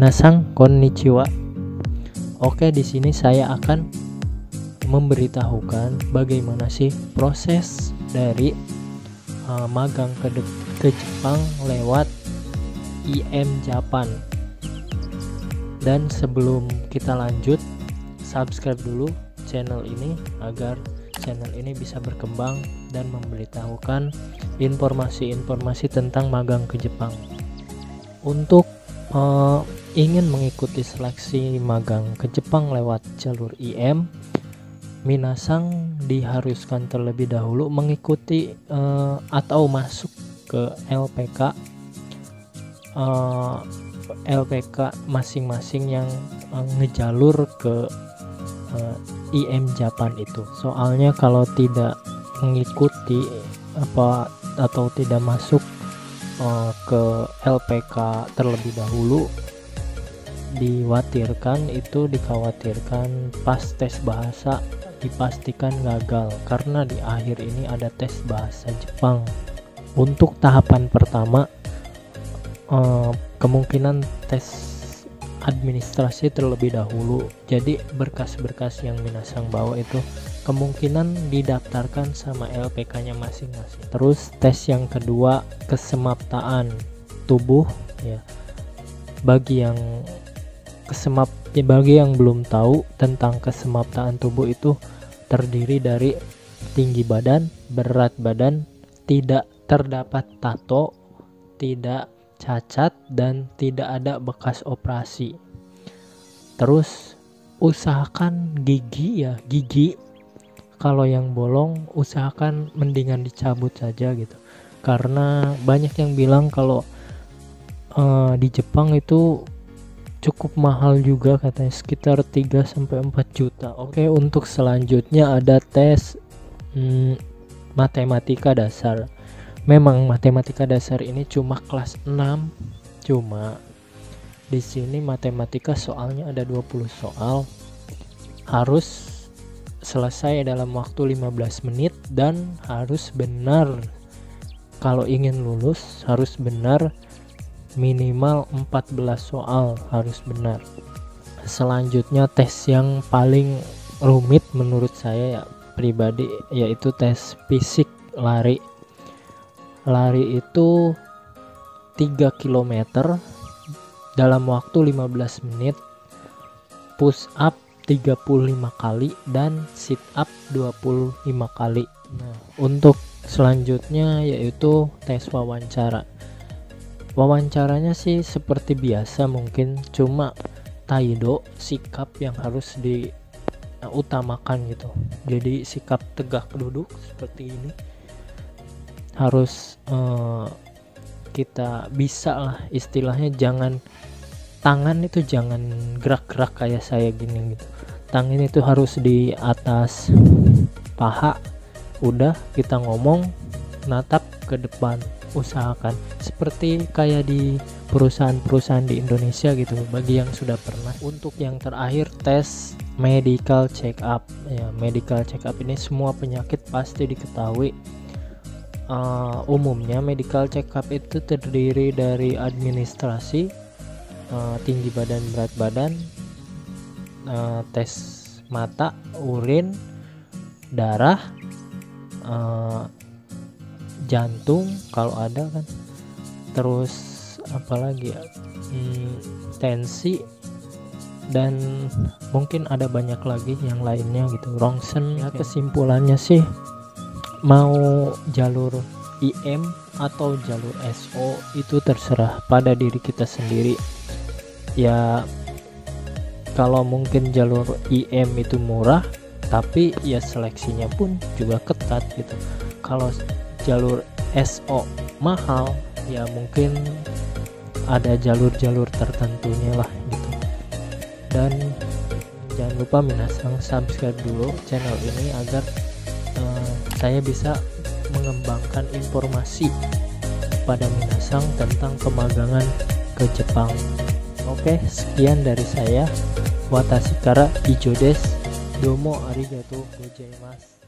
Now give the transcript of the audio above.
Minasang konnichiwa. Oke, di sini saya akan memberitahukan bagaimana sih proses dari magang ke Jepang lewat IM Japan. Dan sebelum kita lanjut, subscribe dulu channel ini agar channel ini bisa berkembang dan memberitahukan informasi-informasi tentang magang ke Jepang. Untuk ingin mengikuti seleksi magang ke Jepang lewat jalur IM, minasang diharuskan terlebih dahulu mengikuti atau masuk ke LPK masing-masing yang ngejalur ke IM Japan itu. Soalnya kalau tidak mengikuti atau tidak masuk ke LPK terlebih dahulu, dikhawatirkan pas tes bahasa dipastikan gagal karena di akhir ini ada tes bahasa Jepang. Untuk tahapan pertama kemungkinan tes administrasi terlebih dahulu, jadi berkas-berkas yang minasang bawa itu kemungkinan didaftarkan sama LPK-nya masing-masing. Terus tes yang kedua, kesemaptaan tubuh ya. Bagi yang belum tahu tentang kesemaptaan tubuh, itu terdiri dari tinggi badan, berat badan, tidak terdapat tato, tidak cacat, dan tidak ada bekas operasi. Terus usahakan gigi kalau yang bolong usahakan mendingan dicabut saja gitu, karena banyak yang bilang kalau di Jepang itu cukup mahal juga, katanya sekitar 3-4 juta. Oke, untuk selanjutnya ada tes matematika dasar. Memang matematika dasar ini cuma kelas 6, cuma di sini matematika soalnya ada 20 soal, harus selesai dalam waktu 15 menit dan harus benar. Kalau ingin lulus harus benar, minimal 14 soal harus benar. Selanjutnya tes yang paling rumit menurut saya ya pribadi, yaitu tes fisik lari. Lari itu 3 km dalam waktu 15 menit, push up 35 kali dan sit up 25 kali. Nah, untuk selanjutnya yaitu tes wawancara. Wawancaranya sih seperti biasa mungkin, cuma taido, sikap yang harus diutamakan gitu. Jadi sikap tegak duduk seperti ini harus kita bisa lah, istilahnya tangan itu jangan gerak-gerak kayak saya gini gitu. Tangan itu harus di atas paha, udah kita ngomong natap ke depan. Usahakan seperti kayak di perusahaan-perusahaan di Indonesia gitu, bagi yang sudah pernah. Untuk yang terakhir tes medical check up ya. Medical check up ini semua penyakit pasti diketahui. Umumnya medical check up itu terdiri dari administrasi, tinggi badan, berat badan, tes mata, urin, darah, jantung kalau ada kan, terus apalagi ya, tensi, dan mungkin ada banyak lagi yang lainnya gitu, rongsen ya. Kesimpulannya sih, mau jalur IM atau jalur SO itu terserah pada diri kita sendiri ya. Kalau mungkin jalur IM itu murah, tapi ya seleksinya pun juga ketat gitu. Kalau jalur SO mahal, ya mungkin ada jalur-jalur tertentunya lah gitu. Dan jangan lupa minasang subscribe dulu channel ini agar saya bisa mengembangkan informasi pada minasang tentang kemagangan ke Jepang. Oke, sekian dari saya. Watashi kara ijo desu. Domo arigatou gozaimasu.